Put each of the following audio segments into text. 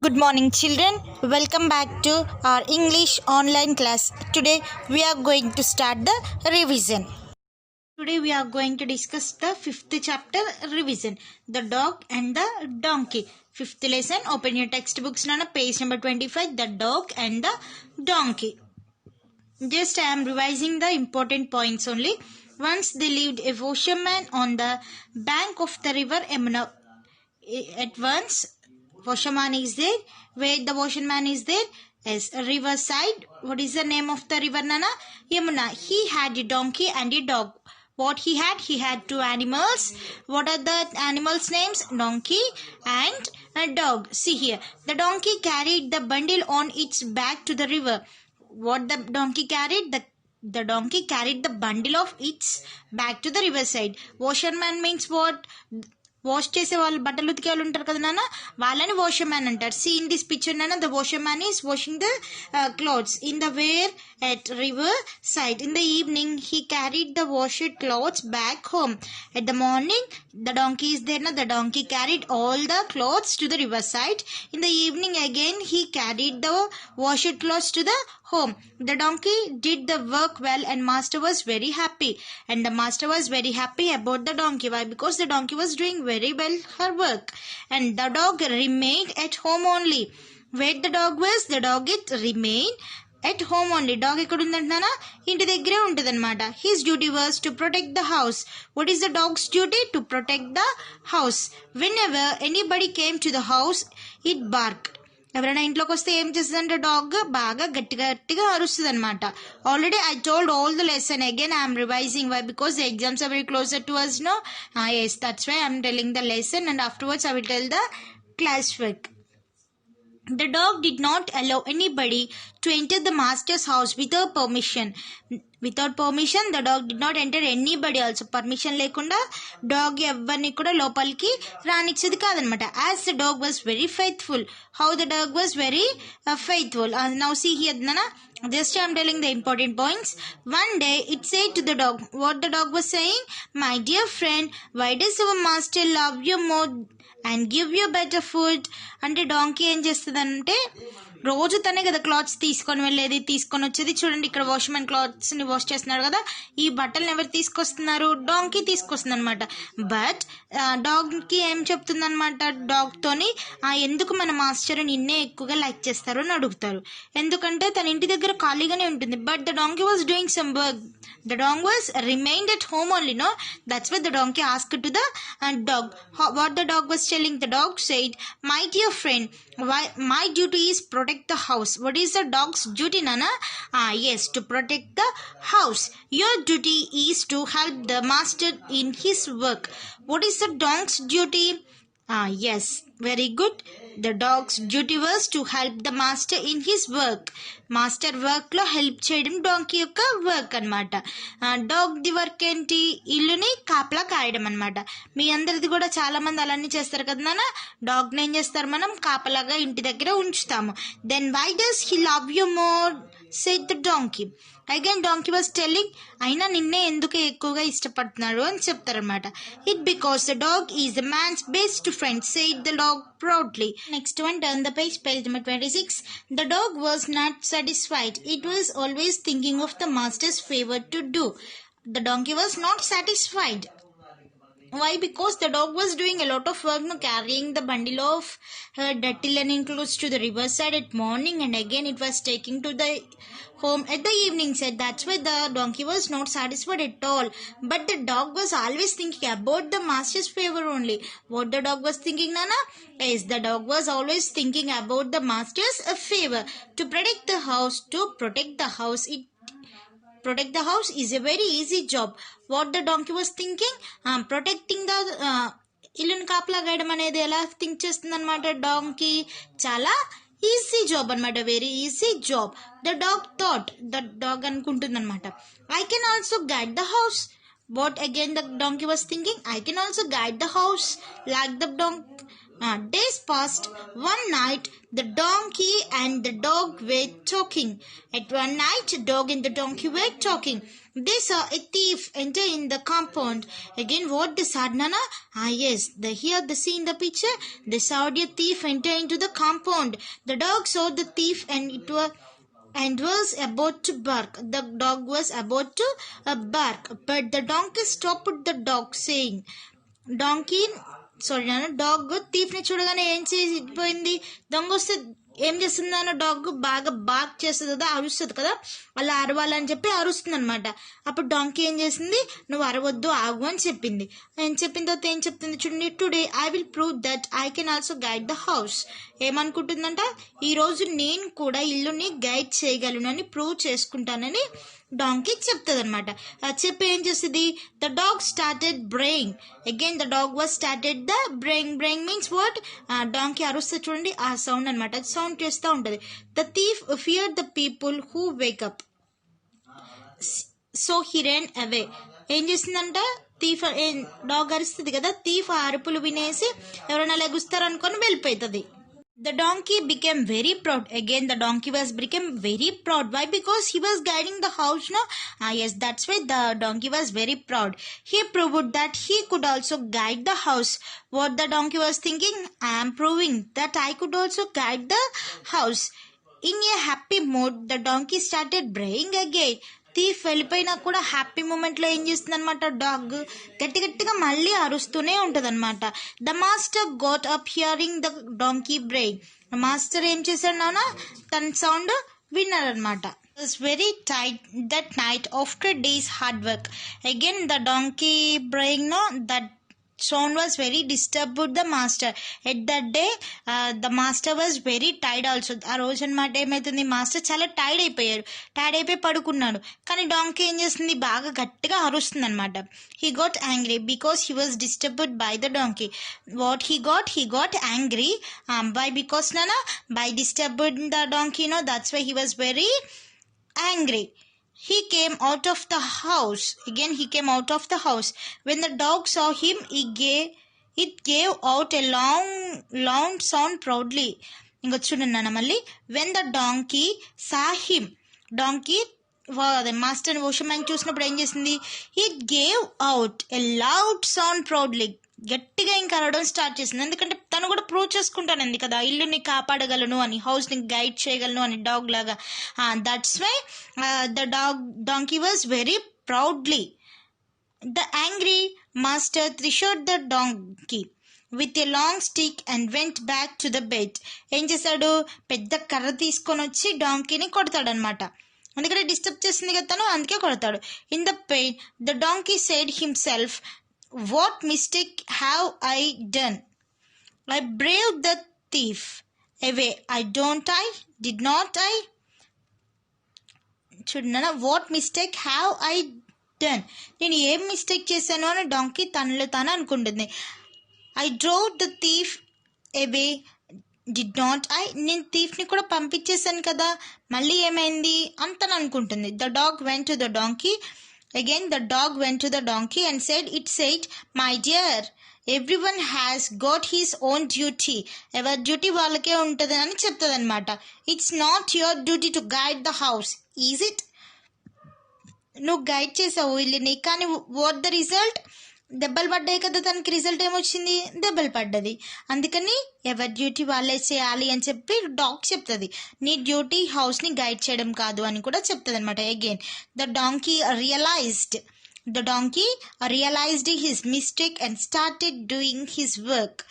Good morning, children. Welcome back to our English online class. Today we are going to start the revision. Today we are going to discuss the fifth chapter revision, the dog and the donkey. Fifth lesson, open your textbooks on page number 25, the dog and the donkey. Just I am revising the important points only. Once they lived a washerman on the bank of the river Yamuna. At once washerman is there. Where the washerman is there? Yes, riverside. What is the name of the river, Nana? Yamuna. He had a donkey and a dog. What he had? He had two animals. What are the animals' names? Donkey and a dog. See here. The donkey carried the bundle on its back to the river. What the donkey carried? The donkey carried the bundle of its back to the riverside. Washerman means what? Wash చేసే వాళ్ళు బట్టలు ఉతికే వాళ్ళు ఉంటారు కదా నాన్న, వాళ్ళని washer man అంటారు. See in this picture నాన్న, the washer man is washing the clothes in the wear at river side. In the evening he carried the washed clothes back home. At the morning the donkey is there, the donkey carried all the clothes to the river side. In the evening again he carried the washed clothes to the home. The donkey did the work well and master was very happy. And the master was very happy about the donkey. Why? Because the donkey was doing very well her work. And the dog remained at home only. Where the dog was, the dog it remained at home only. Dog ఎక్కడ ఉందంటున్నానా, ఇంటి దగ్గరే ఉంటుంది అనమాట. His duty was to protect the house. What is the dog's duty? To protect the house. Whenever anybody came to the house, it barked. ఎవరైనా ఇంట్లోకి వస్తే ఏం చేస్తుందంటే డాగ్ బాగా గట్టిగా అరుస్తుంది అనమాట. Already I told all the lesson, again I'm revising. Why? Because the exams are very closer to us no. Yes, that's why I'm telling the lesson and afterwards I will tell the class work. The dog did not allow anybody to enter the master's house without permission. Without permission, the dog did not enter anybody also. Permission lekunda dog ఎవరిని కూడా లోపలికి రానిచ్చేది కాదనమాట. As the dog was very faithful. How the dog was very faithful. Now see here, Nana. Just I am telling the important points. One day it said to the dog, what the dog was saying? My dear friend, why does our master love you more and give you better food? అంటే donkey ఏం చేస్తుందంటే రోజు తనే కదా clothes తీసుకొని వెళ్ళేది, తీసుకొని వచ్చేది. చూడండి ఇక్కడ వాష్మెన్ క్లాత్స్ ని వాష్ చేస్తున్నాడు కదా, ఈ బట్టలను ఎవరు తీసుకొస్తున్నారు? డాంకీ తీసుకొస్తుంది అనమాట. బట్ డాగ్కి ఏం చెప్తుంది అనమాట, డాగ్ తోని ఎందుకు మన మాస్టర్ నిన్నే ఎక్కువగా లైక్ చేస్తారు అని అడుగుతారు. ఎందుకంటే తన ఇంటి దగ్గర ఖాళీగానే ఉంటుంది. But the donkey was doing some work. The dog was remained at home only, no? That's why the donkey asked to the dog. What the dog was telling? The dog said, my dear friend, my duty is protect the house. What is the dog's duty, Nana? Yes, to protect the house. Your duty is to help the master in his work. What is the dog's duty? Yes, very good. The dog's duty was to help the master in his work. Master work లో help చేయడం donkey యొక్క work అనమాట. Dog the work ఏంటి? ఇల్లుని కాపలా కాయడం అనమాట. మీ అందరిది కూడా చాలా మంది అలానే చేస్తారు కదా నాన్న. డాగ్ ని ఏం చేస్తారు, మనం కాపలాగా ఇంటి దగ్గర ఉంచుతాము. Then why does he love you more said the donkey. Again donkey was telling, అయినా నిన్నే ఎందుకు ఎక్కువగా ఇష్టపడుతున్నాడు అని చెప్తారనమాట. It because the dog is the man's best friend said the dog proudly. Next one, turn the page number 26. The dog was not satisfied. It was always thinking of the master's favor to do. The donkey was not satisfied. Why? Because the dog was doing a lot of work, carrying the bundle of dirty linen clothes to the riverside at morning, and again it was taking to the home at the evening said. That's why the donkey was not satisfied at all. But the dog was always thinking about the master's favor only. What the dog was thinking, Nana? Yes, the dog was always thinking about the master's favor. To protect the house, protect the house is a very easy job. What the donkey was thinking? Protecting the ఇల్లుని కాపలా గాయడం అనేది ఎలా think చేస్తుంది అనమాట donkey? చాలా easy job అనమాట, very easy job. The dog thought, the dog అనుకుంటుంది అనమాట, I can also guide the house. What again the donkey was thinking? I can also guide the house like the Days passed. One night, the donkey and the dog were talking. At one night, dog and the donkey were talking. They saw a thief enter in the compound. Again, what they saw, Nana? Yes, here they see in the picture. They saw a thief enter into the compound. The dog saw the thief and was about to bark. The dog was about to bark, but the donkey stopped the dog, saying, donkey dog thief ని చూడగానే ఏం చేసిపోయింది, దొంగ వస్తే ఏం చేస్తుంది అన్న dog బాగా BARC చేస్తుంది కదా, అరుస్తుంది కదా, అలా అరవాలని చెప్పి అరుస్తుంది అనమాట. అప్పుడు డాంకీ ఏం చేసింది, నువ్వు అరవద్దు ఆగు అని చెప్పింది. ఏం చెప్పిన తర్వాత ఏం చెప్తుంది చూడండి, today I will prove that I can also guide the house. ఏమనుకుంటుందంట, ఈ రోజు నేను కూడా ఇల్లుని గైడ్ చేయగలను అని ప్రూవ్ చేసుకుంటానని డాంకీ చెప్తుంది అనమాట. చెప్పి ఏం చేస్తుంది, the dog started braying. Again the dog was started the braying. Braying means what, donkey అరుస్తే చూడండి ఆ సౌండ్ అనమాట, సౌండ్ చేస్తూ ఉంటుంది. The thief fear the people who wake up, so he ran away. ఏం చేసిందంట, థీఫ్ డాగ్ అరుస్తుంది కదా, థీఫ్ అరుపులు వినేసి ఎవరైనా లెగుస్తారు అనుకొని వెళ్ళిపోతుంది. The donkey became very proud. Again, the donkey became very proud. Why? Because he was guiding the house, no? Yes, that's why the donkey was very proud. He proved that he could also guide the house. What the donkey was thinking? I am proving that I could also guide the house. In a happy mood, the donkey started braying again. Thief వెళ్ళిపోయినా కూడా happy moment లో ఏం చేస్తుంది అనమాట, dog గట్టి గట్టిగా మళ్ళీ అరుస్తూనే ఉంటది అనమాట. The master got up hearing the donkey braying. Master ఏం చేశాడు నాన్న, తన సౌండ్ విన్నారనమాట. Was very tired that night after days hard work. Again the donkey braying, no, that sound was very disturbed the master. At that day the master was very tired also. ఆ రోజు అనమాట ఏమైతుంది, master చాలా tired అయిపోయి పడుకున్నాడు. కానీ donkey ఏం చేస్తుంది, బాగా గట్టిగా అరుస్తుంది అనమాట. he got angry because he was disturbed by the donkey. What he got angry by, because by disturbing the donkey, that's why he was very angry. He came out of the house. Again he came out of the house. When the dog saw him, it gave out a long sound proudly. ఇంక చూడండి మళ్ళీ, when the donkey saw him, donkey master ఓషమని చూసినప్పుడు ఏం చేసింది, it gave out a loud sound proudly. గట్టిగా ఇంకా అరవడం స్టార్ట్ చేసింది. ఎందుకంటే తను కూడా ప్రూవ్ చేసుకుంటానంది కదా, ఇల్లుని కాపాడగలను అని, హౌస్ని గైడ్ చేయగలను అని డాగ్ లాగా. That's why the donkey was very proudly. The angry master threshed the donkey with a long stick and went back to the bed. ఏం చేశాడు, పెద్ద కర్ర తీసుకొని వచ్చి డాంకీని కొడతాడనమాట. ఎందుకంటే డిస్టర్బ్ చేసింది కదా తను, అందుకే కొడతాడు. In the pain the donkey said himself, what mistake have I done? I braved the thief away. Did not I? చూడన్నా, what mistake have I done, నేను ఏం మిస్టేక్ చేశాను అని డాంకీ తనలో తాను అనుకుంటుంది. I drove the thief away, did not I, నేను థీఫ్ని కూడా పంపించేశాను కదా, మళ్ళీ ఏమైంది అని తను అనుకుంటుంది. The dog went to the donkey. Again the dog went to the donkey and said, my dear, everyone has got his own duty. ఎవరి duty వాళ్ళకే ఉంటుంది అని చెప్తుంది అనమాట. It's not your duty to guide the house, is it? నువ్వు guide చేసావు ఇల్లుని, కానీ వాట్ ద రిజల్ట్, దెబ్బలు పడ్డాయి కదా, తనకి రిజల్ట్ ఏమొచ్చింది, దెబ్బలు పడ్డది. అందుకని ఎవరి డ్యూటీ వాళ్ళే చేయాలి అని చెప్పి డాగ్ చెప్తుంది. నీ డ్యూటీ హౌస్ని గైడ్ చేయడం కాదు అని కూడా చెప్తుంది అనమాట. Again the donkey realised his mistake and started doing his work.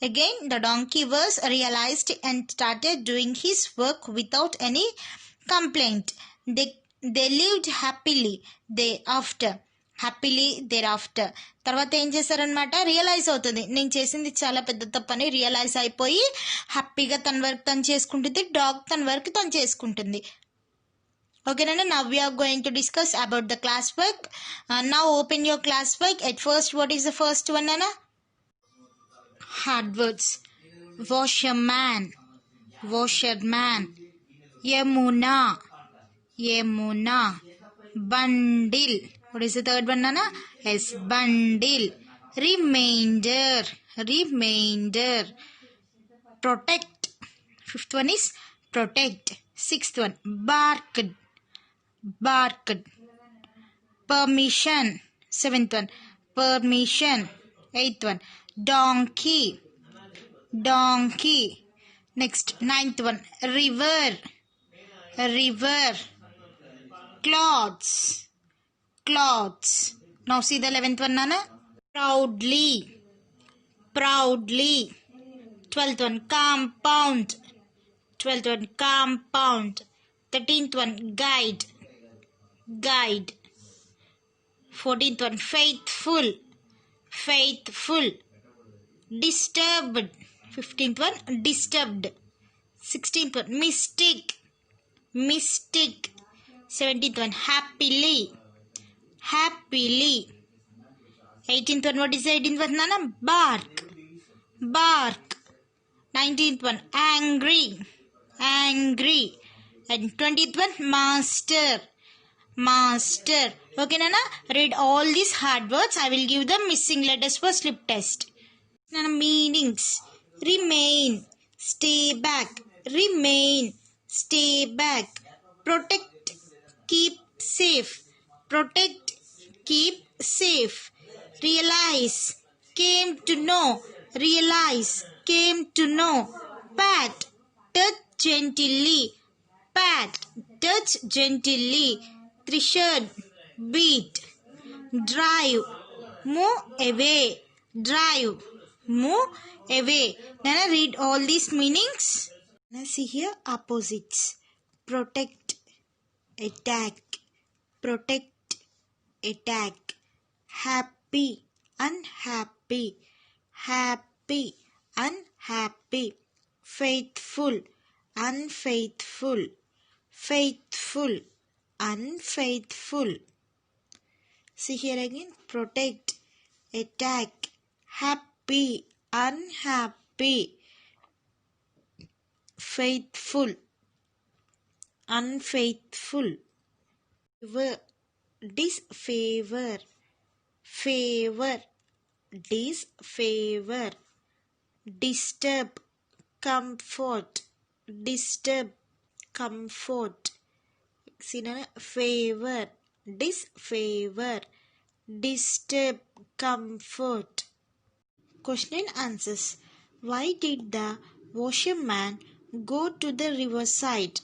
Again the donkey was realized and started doing his work without any complaint. They lived happily thereafter. తర్వాత ఏం చేశారనమాట, రియలైజ్ అవుతుంది నేను చేసింది చాలా పెద్ద తప్పని రియలైజ్ అయిపోయి హ్యాపీగా తన వర్క్ తను చేసుకుంటుంది, డాగ్ తన వర్క్ తను చేసుకుంటుంది. ఓకేనా, now we are going to discuss about the class work. Now open your class work. At first, what is the first one, Nana? Hard words. Washerman, Yamuna, bundle. What is the third one, Nana? Yes, bundle. Remainder. protect. Fifth one is protect. Sixth one, barked. Barked. Permission. Seventh one, permission. Eighth one, donkey. Donkey. Next, ninth one, river. River. Clothes. Clothes. Now see the 11th one, Nana. Proudly. Proudly. 12th one, compound. 12th one, compound. 13th one, guide. Guide. 14th one, faithful. Faithful. Disturbed. 15th one, disturbed. 16th one, mystic. Mystic. 17th one, happily. Happily. 18th one, what is the 18th one, Nana? Bark. Bark. 19th one, angry. Angry. And 20th one, master. Master. Okay, Nana? Read all these hard words. I will give the missing letters for slip test. Nana, meanings. Remain. Stay back. Remain. Stay back. Protect. Keep safe. Protect. Keep safe. Realize. Came to know. Realize. Came to know. Pat. Touch gently. Pat. Touch gently. Threshold. Beat. Drive. Move away. Drive. Move away. Now read all these meanings. Now see here opposites. Protect. Attack. Protect. Attack. Happy. Unhappy. Happy. Unhappy. Faithful. Unfaithful. Faithful. Unfaithful. See here again. Protect. Attack. Happy. Unhappy. Faithful. Unfaithful. Favor. Disfavor. Favor. Disfavor. Disturb. Comfort. Disturb. Comfort. See now, favor. Disfavor. Disturb. Comfort. Question and answers. Why did the washerman go to the riverside?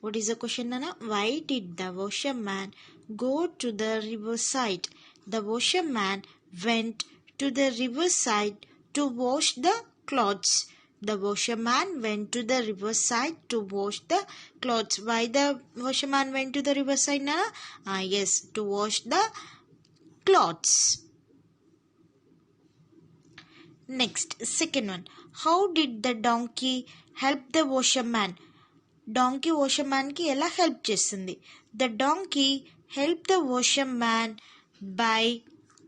What is the question, Nana? Why did the washerman go to the riverside? The washerman went to the riverside to wash the clothes. The washerman went to the riverside to wash the clothes. Why the washerman went to the riverside, Nana? Yes, to wash the clothes. Next, second one. How did the donkey help the washerman? Donkey washerman ki ela help chestindi? The donkey helped the washerman by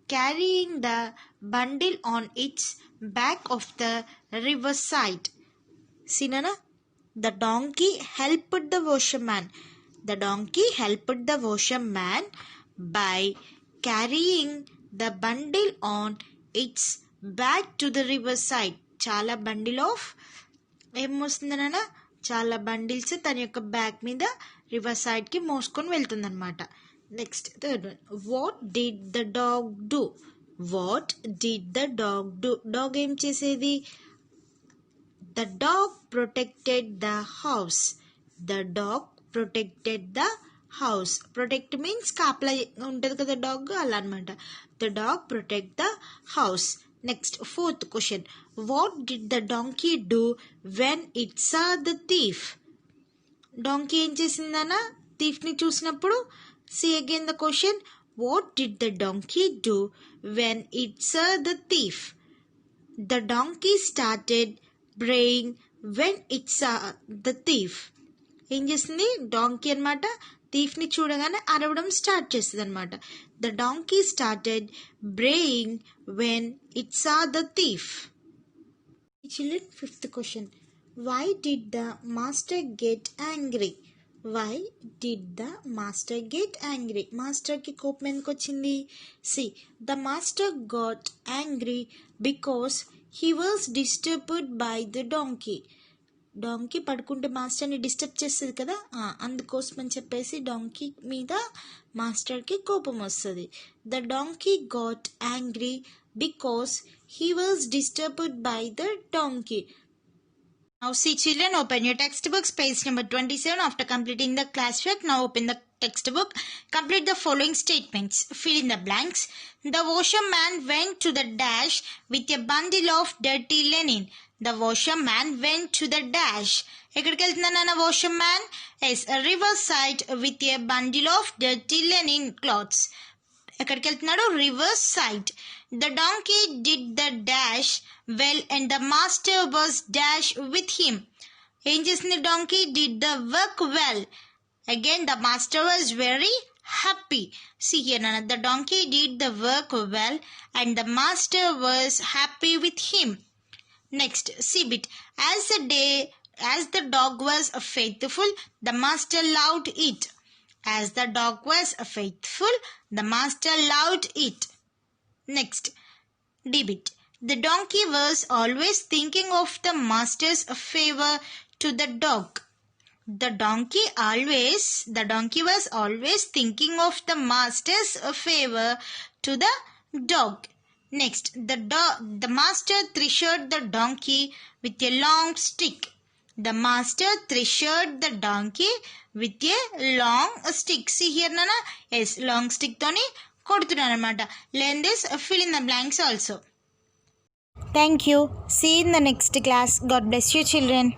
carrying the bundle on its back of the riverside. See, Nana? The donkey helped the washerman. The donkey helped the washerman by carrying the bundle on its back to the riverside. Chala bundle of ఏమొస్తుందనన్నా చాలా bundles తన యొక్క back మీద river సైడ్కి మోసుకొని వెళ్తుందన్నమాట. Next third one. What did the dog do? What did the dog do? Dog ఏం చేసేది? The dog protected the house. The dog protected the house. Protect means కాపలా ఉంటుంది కదా డాగ్, అలా అనమాట. The dog protect the house. Next fourth question. What did the donkey do when it saw the thief? Donkey ఏం చేసిందన్నా థీఫ్ని చూసినప్పుడు? See again the question. What did the donkey do when it saw the thief? The donkey started braying when it saw the thief. ఏం చేసింది? Donkey అనమాట థీఫ్ని చూడగానే అరవడం start చేస్తుంది అనమాట. The donkey started braying when it saw the thief. Children, fifth question. Why did the master get angry? Why did the master get angry? Master ki కోపం ఎందుకు వచ్చింది? See, the master got angry because he was disturbed by the donkey. Donkey పడుకుంటే మాస్టర్ని disturb చేస్తుంది కదా, అందుకోసం అని చెప్పేసి డాంకీ మీద మాస్టర్కి కోపం వస్తుంది. The donkey got angry because he was disturbed by the donkey. Now see children, open your textbooks, page number 27. After completing the classwork, now open the textbook. Complete the following statements. Fill in the blanks. The washerman went to the dash with a bundle of dirty linen. The washerman went to the dash. ఎక్కడికి వెళ్తున్నాను washerman? Yes, a riverside with a bundle of dirty linen cloths. ఎక్కడికి వెళ్తున్నాడు? River side. The donkey did the dash well and the master was dash with him. ఏం చేసింది donkey? Did the work well. Again the master was very happy. See here, Nana. The donkey did the work well and the master was happy with him. Next, see bit. As the dog was faithful, the master loved it. As the dog was faithful, the master loved it. Next, D bit. The donkey was always thinking of the master's favor to the dog. The donkey was always thinking of the master's favor to the dog. Next, the master threshed the donkey with a long stick. The master threshed the donkey with a long stick. See here, Nana? Yes, long stick toni kodutunnaru anamata. Learn this, fill in the blanks also. Thank you. See you in the next class. God bless you, children.